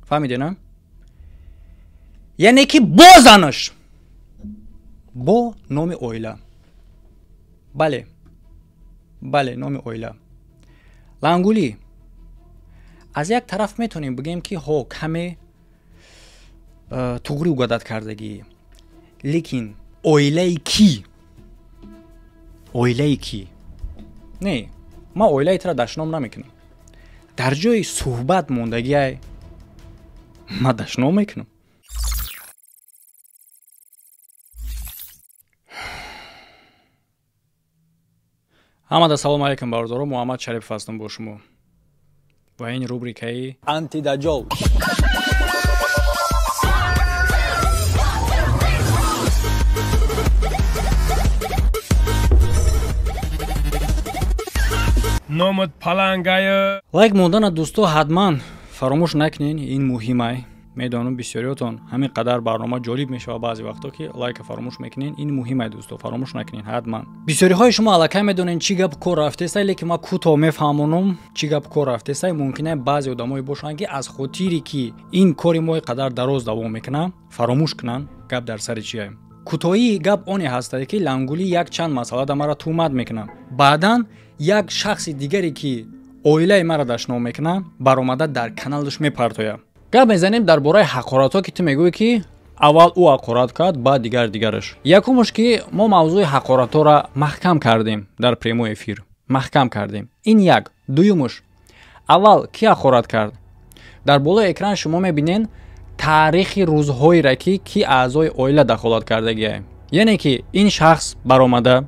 فهمیدین؟ یعنی که با زنش با نام اویلا. بله نام اویلا. لنگولی از یک طرف میتونیم بگیم که ها کمی توغری وگادت کردگی، لیکن اویلای کی؟ نه، ما اویلای تر دشنام نمیکنم. در جای صحبت موندگی ما دشنام میکنم. همه سلام علیکم بردارم. محمد شریف هستم با شما و این روبریکه آنتی دجال. نامت پلنگای لایک موندن دوستو حتما فراموش نکنین. این مهمه. میدونم بسیاریاتون همین قدر برنامه جالب میشه و بعضی وقتا که لایک فراموش میکنین. این مهمه دوستو، فراموش نکنین حتما. بسیاری های شما الکی میدونین چی گپ کار رفته است، لیکن ما کوتاه میفهمونم چی گپ کار رفته است. ممکنه بعضی آدمای باشن که از خاطری که این کاری ما قدر دراز دوام میکنه فراموش کنن گپ در سر چیه. کوتاهی گپ اونی هست که لنگولی یک چند مسئله در مرا تومد میکنه. بعدن یک شخص دیگری که اویلای مرا دشنام میکنه برآمده در کانالش میپرتویه. گپ میزنیم درباره حقارت‌ها که تو میگویی که اول او حقارت کرد بعد دیگرش. یکمش که ما موضوع حقارت‌ها را محکم کردیم در پریمو افیر. محکم کردیم. این یک. دویمش اول کی حقارت کرد؟ در بالای اکران شما میبینین تاریخ روزهای را که اعضای اویلا دخالت کردگیه. یعنی که این شخص برآمده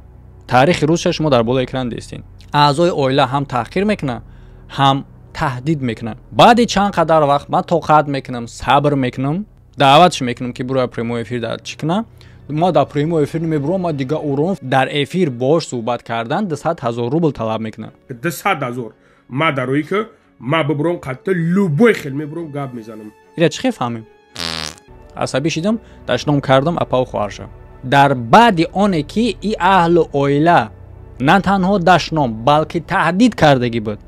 تاریخ روزش شما در بالای اکران دیدین. اعضای اویلا هم تحقیر میکنه هم تهدید میکنن. بعد چند قدر وقت من توقعات میکنم، صبر میکنم، دعوتش میکنم که برو پریمو افیر در چیکنه. ما در پریمو افیر میبرم، ما دیگه اورون در افیر باش صحبت کردن 200,000 روبل طلب میکنم. 200,000 ما درویی که ما ببرم قطع لوبوی خیل میبرم گاب میزنم. ایره چی فهمیم؟ عصبی شدم، دشنام کردم اپاو خوارشم. در بعد آنه که ای اهل اویلا نه تنها دشنام بلکه تهدید کردگی بود،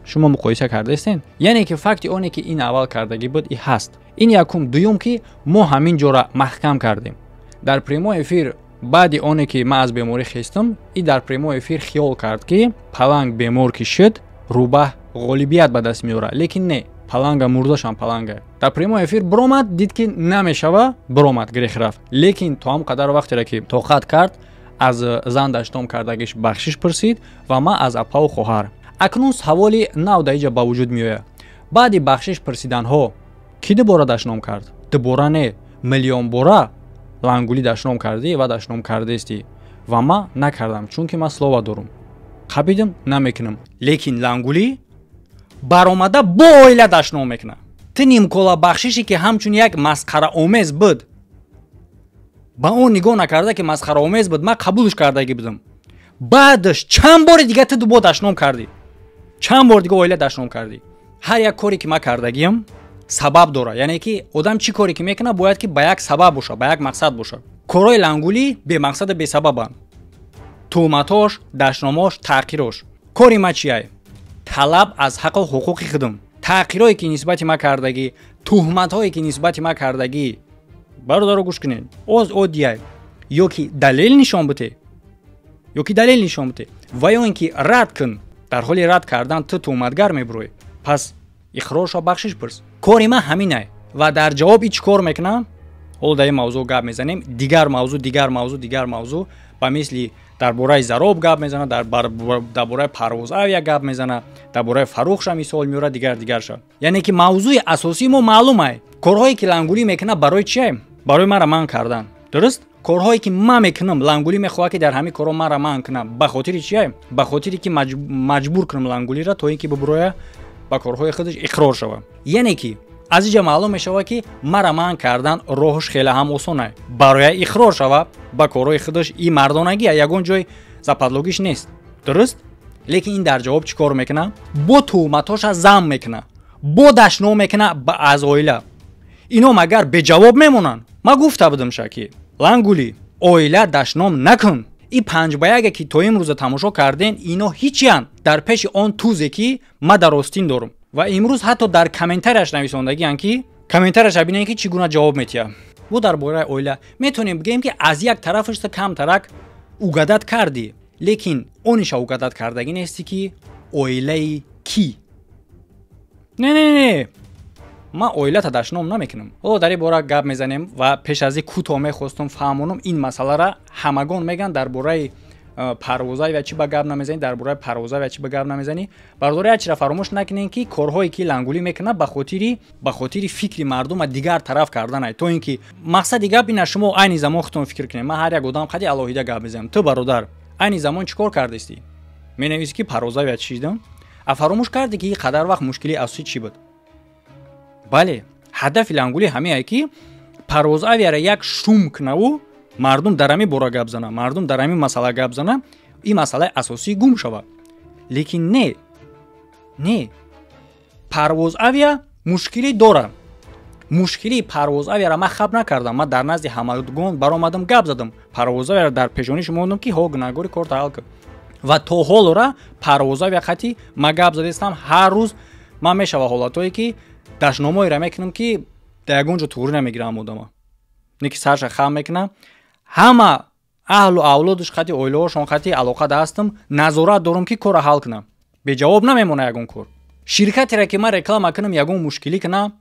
شما مقایسه کرده استین. یعنی که فکت اونی که این اول کردگی بود ای هست. این یکم. دوم که ما همین جورا محکم کردیم در پریمو افیر. بعد اونی که ما از بیماری خستم، ای در پریمو افیر خیال کرد که پلنگ بیمار که شد روبه غالبیت به دست میاره، لیکن نه، پلنگ مردش هم پلنگه. در پریمو افیر برآمد، دید که نمیشوه، برآمد گریخ رفت. لیکن تو هم قدر وقتی را که توقعات کرد از زن دشنام کردگیش بخشش پرسید و ما از اپا و خواهر. اکنون سوالی نو در اینجا با وجود میآید. بعد بخشش پرسیدن ها کی دوباره دشنام کرد؟ دوباره نه، میلیون باره لنگولی دشنام کردی و دشنام کرده استی و ما نکردم چون که من سلوا دارم. خبیدم نمیکنم. لیکن لنگولی برآمده با اویلا دشنام میکنه. تنیم کولا بخششی که همچون یک مسخره آمیز بود با اون نگاه نکرده که مسخره آمیز بود، من قبولش کرده بودم. بعدش چند بار دیگه تو با دشنام کردی، چند بار دیگه اویلا دشنام کردی. هر یک کاری که من کردگیم سبب داره. یعنی که آدم چی کاری که میکنه باید که با یک سبب باشه، با یک مقصد باشه. کارهای لنگولی به مقصد به سببن. تهمتاش، دشناماش، تحقیراش. کاری ما چیه؟ طلب از حق و حقوق خودم. تحقیرایی که نسبت ما کردگی، تهمتایی که نسبت ما کردگی، برادر گوش کنین. از اودیای یا که دلیل نشان بده، یا که دلیل نشان بده و یا اینکه رد کن. در حال رد کردن تو تهمتگر میبروی، پس اخراجش و بخشش پرس. کاری من همینه و در جواب هیچ کار میکنم. حالا در این موضوع گپ میزنیم. دیگر موضوع با مثلی درباره زراب گپ میزنه، درباره پرواز یک گپ میزنه، درباره فروخش مثال میاره، دیگرش. یعنی که موضوع اساسی ما معلومه. کارهایی که لنگولی میکنه برای چیه؟ برای من من کردن. درست؟ کارهایی که من میکنم لنگولی میخواد که در همین کارا من را من کنم. به خاطر چیه؟ به خاطری که مجبور کنم لنگولی را تا اینکه ببروه با کارهای خودش اقرار شوه. یعنی که از اینجا معلوم میشه که مرا من کردن راهش خیلی هم آسونه. برای اقرار شوه با کارهای خودش این مردانگی یگون جای زپدلوگیش نیست. درست؟ لیکن این در جواب چیکار میکنه؟ با تهمتاش زم میکنه، با دشنام میکنه با اویلا. اینا مگر به جواب میمونن؟ ما گفته بودم شکی لنگولی اویلا دشنام نکن. این 5 با 1 که تو امروز تماشا کردین اینا هیچیان در پیش آن توزی که ما در آستین دارم و امروز حتی در کامنترش نویسندگی ان که комментарияш бинем ки чӣ гуна ҷавоб метиҳад. бу дар бораи оила метавонем бигӯем ки аз як тарафаш камтарак угадат кардӣ, лекин ониша угадат кардагӣ нести ки оилаи кӣ. не ман оилата дашном намекунам. ҳоло дар ин бора гап мезанем ва пеш аз ин кӯтоҳ мехостам фаҳмонам ин масъаларо. ҳамагон меган дар бораи парвозавия чӣ ба гап намезанӣ, дар бораи парвозавия чӣ ба гап намезанӣ. бардори ҳачира фаромӯш накунем ки корҳое ки лангулӣ мекунад ба хотири фикри мардума дигар тараф карданай, то ин ки мақсади гап ина шумо айни замон худтон фикр кунед. ман ҳар як одам хади алоҳида гап мезанам. ту бародар айни замон чӣ кор кардисти? менависӣ ки парвозавия чӣ шидам? фаромӯш кардӣ ки қадар вақт мушкили асосӣ чӣ буд? бале, ҳадафи лангулӣ ҳамеае ки парвозавияро як шум кунаву мардум дар ҳамин бора гап зана, мардум дар ҳамин масъала гап зана, ин масъалаи асосӣ гум шавад. лекин не парвозавия мушкилӣ дорад. мушкилии парвозавияро ман хаб накардам. ман дар назди ҳамагон баромадам гап задам. парвозавияро дар пешони шумо мондам ки ҳо гуногори корта ҳал кар. ва то ҳолора парвозавия хати ман гап задистам. ҳар рӯз ман мешава ҳолатое ки дашномоеро мекунам ки дар ягон ҷо туғрӣ намегирам одама. не ки сарша хам мекунам. ҳама аҳлу авлодаш хати оилаҳошон хати алоқа дастам, назорат дорам ки корро ҳал кунам. беҷавоб намемона ягон кор. ширкатеро ки ман реклама кунам ягон мушкилӣ кунам,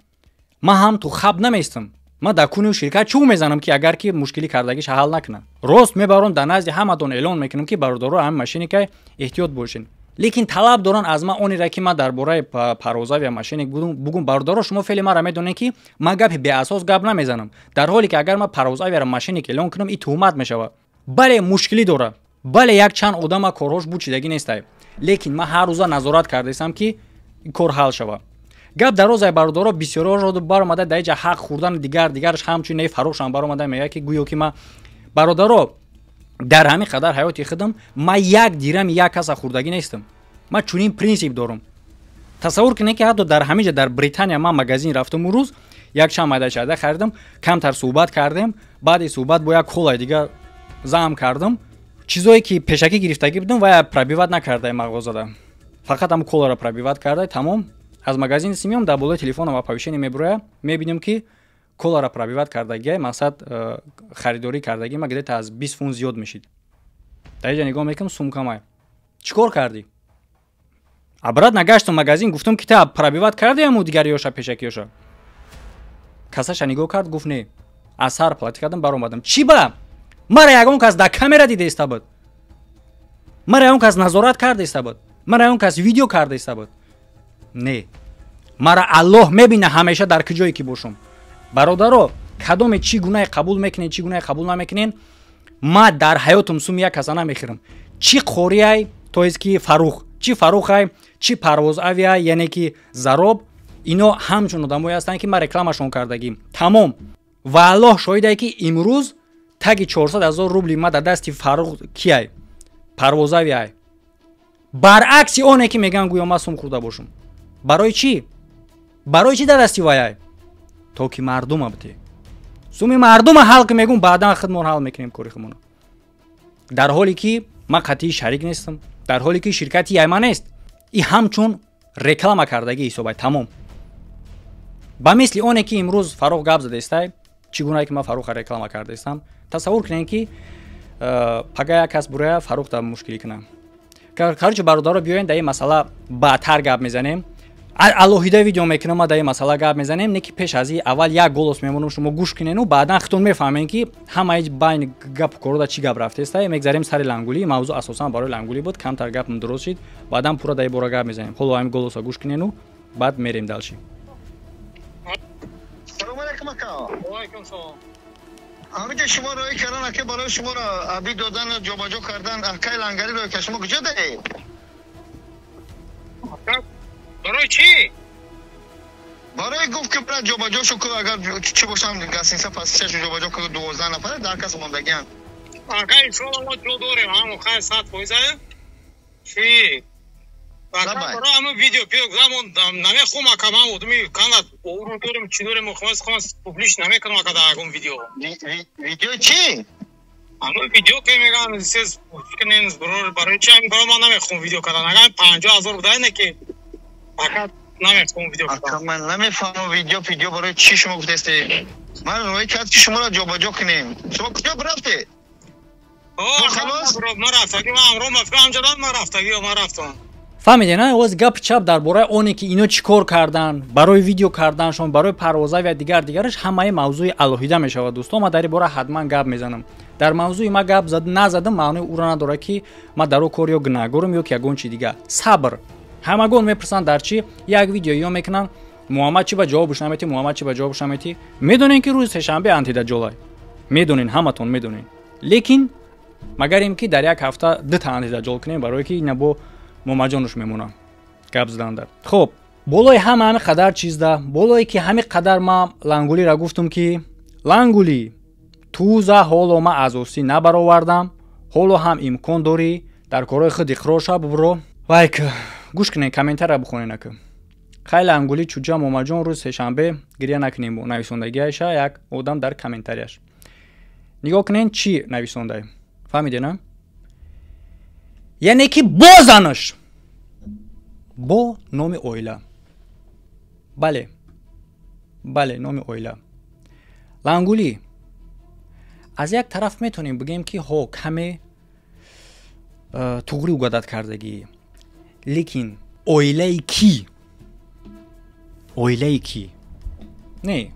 ман ҳам ту хаб наместам. ман дар куни ширкат чӯ мезанам ки агар ки мушкилӣ кардагиша ҳал накунам. рост мебарам дар назди ҳаматон эълон мекунам ки бародаро ҳамин машиника эҳтиёт бошед. лекин талаб доран аз ман онеро ки ман дар бораи парвозавия машиник бугум бародаро шумо феъли маро медонед ки ман гапи беасос гап намезанам. дар ҳоле ки агар ман парвозавияро машиник эълон кунам ин туҳмат мешавад. бале мушкилӣ дорад. бале як чанд одама корҳош бучидагӣ нестай. лекин ман ҳар рӯза назорат кардастам ки кор ҳал шавад. гап дарозай бародаро бисёрҳо баромада дар ҷа ҳақ хӯрдан дигараш ҳамчун не фарохшан баромада мега ки гӯё ки ман бародаро дар ҳамин қадар ҳаёти худам ман як дирами як каса хӯрдагӣ нестам. ман чунин принсип дорам. тасаввур кунед ки ҳатто дар ҳамин ҷа дар Британия ман магазин рафтам рӯз як чанд майда харидам, камтар суҳбат кардем, баъди суҳбат бо як холаи дигар заъм кардам. чизое ки пешакӣ гирифтагӣ будам ва пробиват накардай мағозада. фақат ҳам коларо пробиват кардай тамом. аз магазин симём дар болои телефонам оповещение мебуроя, мебинем ки коларо пробиват кардагӣ мақсад харидорӣ кардагӣ ма где-то аз 20 фунт зиёд мешид. дар ин ҷа нигоҳ мекунам сумкамай. чӣ кор кардӣ? абрат нагаштам магазин гуфтам ки та пробиват кардӣ ҳаму дигариёша пешакиёша? касаша нигоҳ кард гуфт не. аз сар плати кардам баромадам. чӣ ба? мара ягон кас дар камера дидаиста буд? мара ягон кас назорат кардаиста буд? мара ягон кас видео кардаиста буд? не. мара Аллоҳ мебина ҳамеша дар куҷое ки бошам. бародаро, кадоме чӣ гунаҳе қабул мекунед, чӣ гунаҳе қабул намекунед, ман дар ҳаётам суми як каса намехӯрам. чӣ қориай, то есть ки фарух, чӣ фарухай, чӣ парвозавия, яъне ки зароб, ино ҳамчун одамое ҳастанд ки ман рекламашон кардагим. тамом. ва Аллоҳ шоҳидае ки имрӯз таги 400,000 рубли ман дар дасти фарух кияй? парвозавияй. баръакси оне ки меган гӯё ман сум хӯрда бошам. барои чӣ? барои чӣ дар дасти ваяй? то ки мардума бите. суми мардума ҳал ки мегӯм баъдан худмон ҳал мекунем кори худмона. дар ҳоле ки ман қатъии шарик нестам, дар ҳоле ки ширкати яйма нест. ин ҳамчун реклама кардагӣ ҳисобай тамом. ба мисли оне ки имрӯз фарух гап задаистай, чӣ гунае ки ман фарухро реклама кардаистам, тасаввур кунед ки пага як кас бурая фарух дар мушкилӣ кунам. короче бародаро биёен дар ин масъала баъдтар гап мезанем. алоҳида видео мекунам ма дар ин масъала гап мезанем. не ки пеш аз ин аввал як голос мемонам шумо гӯш кунену баъдан худтон мефаҳмед ки ҳамаи байни гапу корода чӣ гап рафтаиста. мегзарем сари лангулӣ. мавзӯъ асосан барои лангулӣ буд. камтар гапам дуруст шид. баъдан пурра дар ин бора гап мезанем. ҳоло ҳамин голосро гӯш кунену баъд мерем далши. салом алайкум ака. ва алайкум салом. ҳамиҷа шумо роҳи кардан ака барои шуморо аби додан ҷобаҷо кардан акай лангари роҳи ка шумо куҷо даред? барои чӣ? барои гуфт ки бра ҷобаҷо шу ку агар чӣ бошам гостиница пасичашу ҷобаҷо ку 12 нафаре дар кас мондагиян. ака иншоалло мо ҷо дорем ҳамо хай 100%. чӣ? ака барои ҳамин видео замон намехӯм ака ман одами канад орун дорем чӣ дорем хомас публиш намекунам ака дар ягон видео. видео чӣ? ҳамин видео ке мегӯям сез барои чӣ ҳамин барои ман намехӯм видео кардан агар 50,000 буда не ки ака نمیفهمم ویدیو من نمیفهمم ویدیو برای چی شما گفتید من روی کرد که شما را جابجا کنیم شما کجا رفتی خلاص ما رفتگی ما امرو مفهوم جدان ما رفتگی ما رفتم فهمیدین نه واز گپ چپ درباره اونی که اینو چیکار کردن برای ویدیو کردنشون برای پروازهای و دیگرش همه موضوع الهیده میشود دوستان ما در این باره حتما گپ میزنم در موضوع ما گپ نزدم معنی او را نداره که ما درو کاریو گناهگارم یا که یگون چی دیگه صبر همگون میپرسن در چی یک ویدیو میکنن محمد چی به جوابش نمیتی محمد چی به جوابش نمیتی میدونین که روز سه‌شنبه انتی دجالای میدونین همتون میدونین لیکن مگر اینکه در یک هفته دو تا انتی دجال کنیم برای که اینا با محمد جانش میمونن گپ زدن در خب بالای همه قدر چیز ده بالای که همین قدر ما لنگولی را گفتم که لنگولی تو ز حالا ما اساسی نبرآوردم حالا هم امکان داری در کارهای خود اقرار شو برو وای که گوش کنین کامنتر را بخونین که خیلی انگولی چوجا محمد جان روز سه‌شنبه گریه نکنیم و نویسندگیش یک آدم در کامنتریش نگاه کنین چی نویسنده فهمیدین یعنی که بازنش با نام اویلا بله نام اویلا لنگولی از یک طرف میتونیم بگیم که ها کمی توغری وگادت کردگی لیکن اویلای کی نه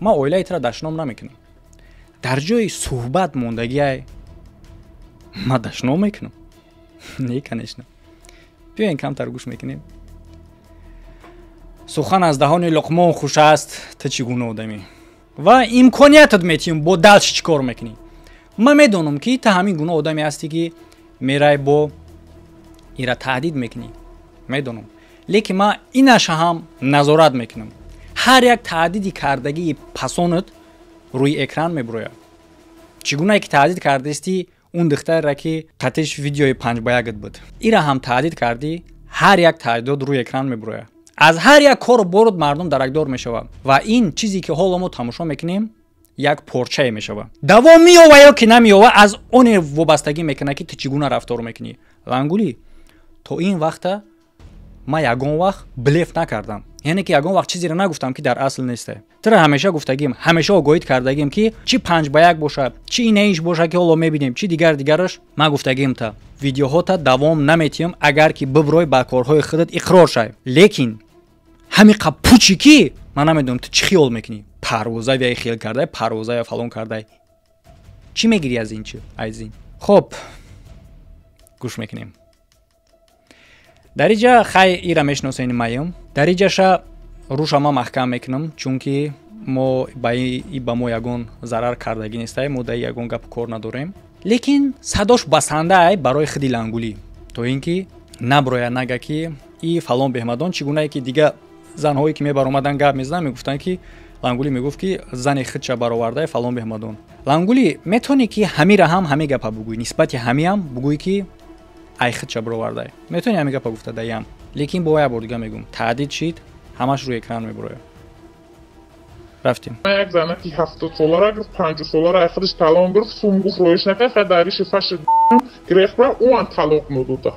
ما اویلای تر دشنام نمیکنیم در جای صحبت موندگی ما دشنام میکنم نه کنشنم بیاین کمتر گوش میکنیم سخن از دهان لقمان خوش است تا چگونه آدمی و امکانیتت میتیم با دلش چیکار میکنی من میدونم که تا همین گونه آدمی هستی که میرای با ایرا تهدید میکنی میدونم لیکن ما اینش هم نظارت میکنم هر یک تهدیدی کردگی پسانت روی اکران میبروید چگونه که تهدید کردستی اون دختر را که قطعش ویدیوی 5x1 بود ایرا هم تهدید کردی هر یک تهدید روی اکران میبروید از هر یک کار برد مردم درکدار میشود و این چیزی که حالا ما تماشا میکنیم یک پرچه میشود دوام میوه یا که نمیوه از اون وابستگی میکنه که چگونه رفتار میکنی لنگولی تو این وقت ما یگان وقت بلیف نکردم یعنی که یگان وقت چیزی را نگفتم که در اصل نیسته ترا همیشه گفتگیم همیشه آگاهی کردگیم که چی 5x1 باشه چی اینش باشه که حالا میبینیم چی دیگرش ما گفتگیم تا ویدیوها تا دوام نمیتیم اگر که ببروی با کارهای خودت اقرار شای لیکن همین قپوچی کی من نمیدونم تو چی خیال میکنی پروازای وی خیال کرده پروازای فلان کرده چی میگیری از این چی از این خب گوش میکنیم در اینجا خیلی ایرا میشناسین مایم در اینجا روش ما محکم میکنم چون که ما با ما یگون ضرر کردگی نیستیم ما در یگون گپ کار نداریم لیکن صداش بسنده برای خودی لنگولی تو اینکه نبروی نگه که ای فلان بهمدان چگونه که دیگه زنهایی که میبر اومدن گپ میزدن میگفتن که لنگولی میگفت که زن خودش برآورده فلان بهمدان لنگولی میتونی که همین را هم همین گپ بگوی نسبت همین هم بگوی که ای خودش برآورده میتونی همین گپ گفته دایم لیکن با یه بار دیگه میگم تهدید شید همش روی اکران میبره رفتیم یک زنه که 70 ساله گرفت 50 ساله را خودش طلاق گرفت سوم گفت رویش نکرد خیلی دریش فش گرفت برای اون طلاق نداده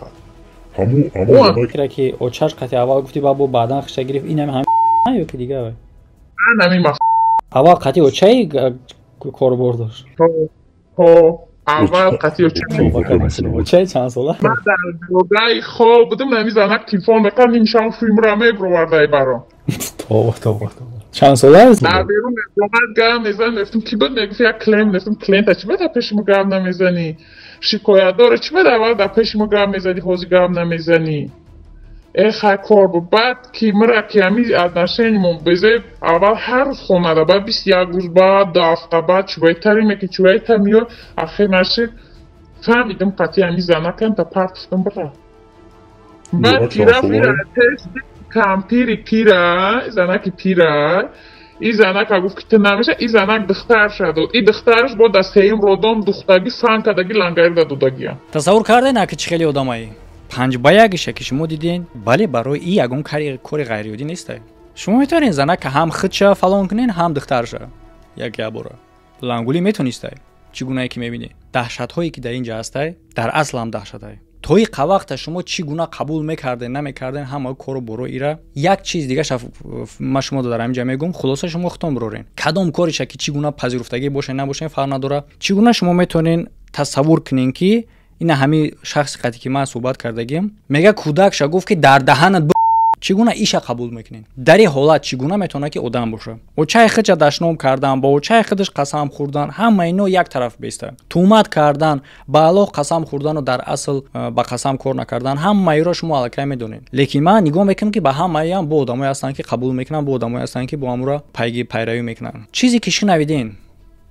همون که اوچاش قطعی اول گفتی بابا بعدا خشته گرفت این هم یا که دیگه وای نمی اول قطعی اوچای کار برداشت اول قطعی اوچای چند ساله من در جدای خواب بودم نمی زنه تیفون بکن نیمشان فیلم را میبرورده برام تو چند ساله است در بیرون نظامت گرم میزن نفتم کی بود نگفت یک کلیم نفتم کلینت چی بده پیشمو گرم نمیزنی شکایت داره چی بده اول در پیشمو گرم میزنی حوزی گرم نمیزنی ای خیلی کار بود بعد که مرا که همی از نشینمون بزه اول هر روز خونه ده بعد 21 روز بعد 2 هفته بعد چوبای تریم که چوبای تریم اخیر نشید فهمیدم قطعی همی زنه کن تا پرتفتم برا بعد که رفت تست پیره زنه که پیره این زنه که گفت که تو نمیشه این زنه دختر شد و این دخترش با دسته این رودام دخترگی فن کدگی لنگری دادگی تصور کرده نه که چه خیلی آدمایی 5x1 که شما دیدین بله برای این یگون کاری غیریادی نیسته شما میتونین زنه که هم خودشه فلان کنین هم دخترشه یک باره لنگولی میتونیسته چگونه که میبینی دهشت هایی که در اینجا هسته در اصل هم دهشت هایی توی وقت شما چی گونه قبول میکردین نمیکردین همه کارو برو ایرا. یک چیز دیگه ما شما دارم اینجا میگم، خلاصه شما ختم برورین کدام کاری که چی گونه پذیرفتگی باشه نباشه فرق نداره. چی گونه شما میتونین تصور کنین که این همین شخص قتی که من صحبت کردگیم میگه کودک گفت که در دهنت چگونه ایش قبول میکنین؟ در این حالت چگونه میتونه که آدم باشه؟ او چای خودش دشنام کردن، با او چای خودش قسم خوردن، همه اینو یک طرف بیسته. تومت کردن، بالا قسم خوردن و در اصل با قسم کار نکردن، همه ایرا شما الکی میدونین. لیکن من نگاه میکنم که به همه هم با آدمایی هستن که قبول میکنن، با آدمایی هستن که با امورا پیروی میکنن. چیزی که شنویدین،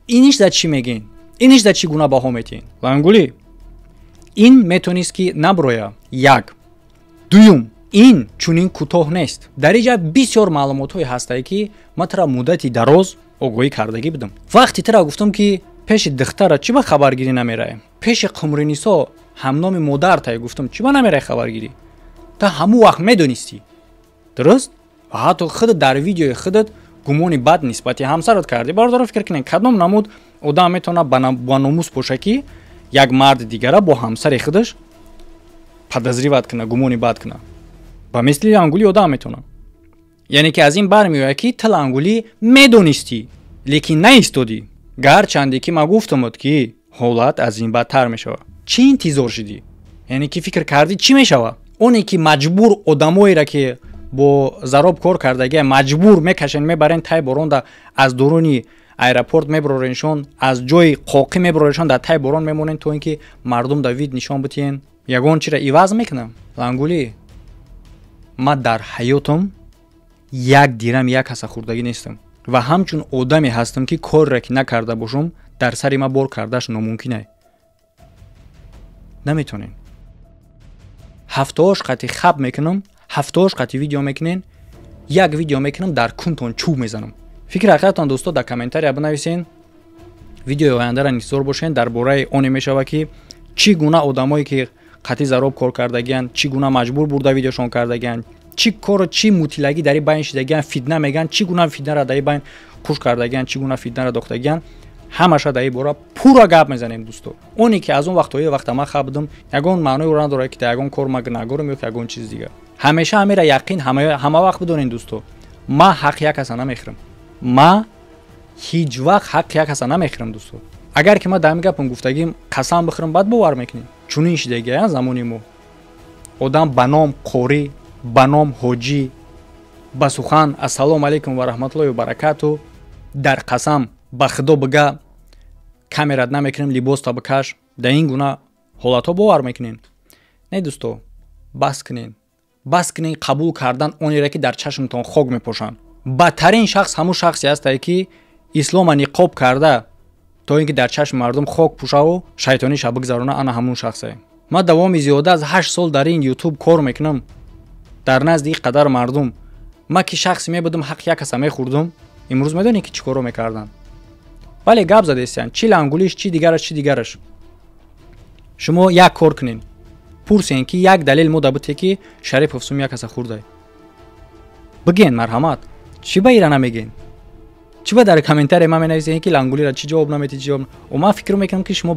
اینش در چی میگین؟ اینش در چی گونه باها میتین؟ لنگولی این میتونیست که نبرویا. یک دوم این چونین کوتاه نیست. در اینجا بسیار معلومات‌های هسته که ما ترا مدتی دراز آگاهی کردگی بدم. وقتی ترا گفتم که پیش دختر چی با خبرگیری نمیره، پیش قمرینیسا همنام مادر تا گفتم چی با نمیره خبرگیری، تا همون وقت میدونستی درست؟ و حتی خودت در ویدیو خودت گمانی بد نسبت همسرت کردی. بردار فکر کنین کدام نمود آدم میتونه با ناموس باشه که یک مرد دیگره با همسر خودش подозревать کنه، گمانی بد کنه. با مثل انگولی آدم میتونه. یعنی که از این برمیاد که تل انگولی میدونستی لیکن نیستودی. گرچندی که ما گفتم که حالت از این بدتر میشه. چی انتظار شدی؟ یعنی که فکر کردی چی میشه؟ اونی که مجبور آدمایی را که با ضرب کار کردگی مجبور میکشن میبرن تای بارون از درونی ایرپورت میبرونشون، از جای قاقی میبرونشون در تای بارون میمونن تو اینکه مردم دوید نشان بتین یگان چی را ایواز میکنم. انگولی ما در حیاتم یک دیرم یک کس خوردگی نیستم و همچون آدمی هستم که کار را که نکرده باشم در سری ما بار کردش ناممکنه. نمیتونین. هفتهاش قطعی خب میکنم، هفتهاش قطعی ویدیو میکنین، یک ویدیو میکنم در کنتون چوب میزنم. فکر حقیقتان دوستا در کامنتاری بنویسین ویدیو آینده را انتظار باشین درباره اون میشه که چی گونه آدمایی که قطعی ضرب کار کردگیان چی گونه مجبور بوده ویدیوشون کردگیان، چی کار چی مطلقی در بین شدگیان، فتنه میگن چی گونه فتنه را در بین پوش کردگیان، چی گونه فتنه را داختگیان، همش در این باره پورا گپ میزنیم دوستو. اونی که از اون وقت ما خبدم یگان معنی رو نداره که در یگان کار ما نگورم یا یگان چیز دیگه. همیشه همه یقین همه وقت بدونین دوستو، ما حق یک کس نمیخرم. ما هیچ وقت حق یک کس نمیخرم دوستو. اگر که ما دائم گپم گفتگیم قسم بخورم بعد باور میکنین. چون این دیگه زمانی مو آدم بنام قوری، بنام حاجی، با سخن السلام علیکم و رحمت الله و برکاتو در قسم با خدا بگه کامرات نمیکنیم لباس تا بکش، در این گونه حالت ها باور میکنین. نه دوستو، بس کنین قبول کردن اونی را که در چشمتون خاک میپوشن. بدترین شخص همون شخصی است که اسلام نقاب کرده تا اینکه در چشم مردم خاک پوشه و شیطانی شب بگذرونه. انا همون شخصه. ما دوام زیاده از 8 سال در این یوتیوب کار میکنم. در نزد این قدر مردم ما که شخصی میبودم حق یک کس میخوردم، امروز میدونی که چی کارو میکردن. ولی گپ زده استن چی لنگولیش چی دیگرش. شما یک کار کنین، پرسین که یک دلیل مدبته که شریف افسوم یک کس خورده. بگین مرحمت. چی با ایران نمیگین؟ چی با در کامنتاری ما مینویسین که لنگولی را چی جواب نمیدی جواب؟ و ما فکر میکنم که شما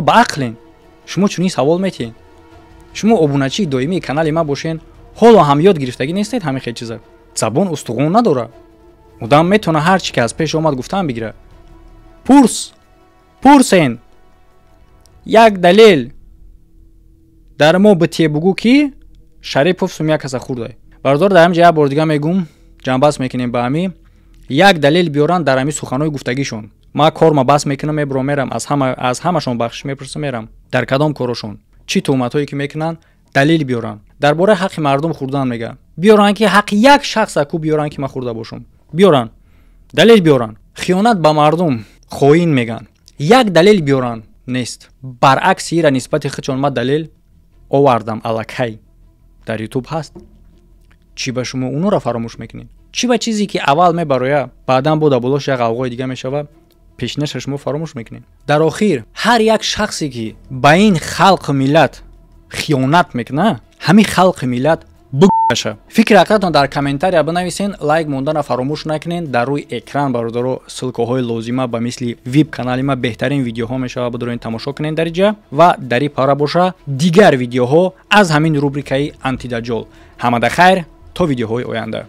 با عقلین. شما چونی سوال میتین؟ شما ابونچی دائمی کانال ما باشین، حالا هم یاد گرفتگی نیستید همین خیلی چیزا. زبان استخوان نداره. آدم میتونه هر چی که از پیش اومد گفتن بگیره. پرسین یک دلیل در ما بتی بگو که شریف افسوم یک کس خورده. بردار در همجا بار دیگه میگم جنبش میکنیم با همی یک دلیل بیارن در همی سخنهای گفتگیشون. ما کار ما بس میکنم میرم از همشون بخش میپرسم میرم در کدام کارشون چی تهمتایی که میکنن دلیل بیارن. درباره حق مردم خوردن میگن بیارن که حق یک شخص کو بیارن که ما خورده باشم. بیارن دلیل بیارن. خیانت به مردم خائن میگن یک دلیل بیارن نیست. برعکس را نسبت خودشون ما دلیل آوردم الکی در یوتیوب هست. چی به شما اونو را فراموش میکنین؟ چی به چیزی که اول میبرویا بعداً بود بولش یک قوقای دیگه میشوه پیشنش شما فراموش میکنین؟ در آخر هر یک شخصی که با این خلق ملت خیانت میکنه همین خلق ملت фикри ҳақиқатон дар комментария бинависен, лайк мондана фаромӯш накунед. дар рӯи экран бародаро ссилкаҳои лозима ба мисли веб канали ма беҳтарин видеоҳо мешавад, бадорен тамошо кунед дар инҷа ва дар ин пара боша дигар видеоҳо аз ҳамин рубрикаи антидаҷол. ҳамада хайр то видеоҳои оянда.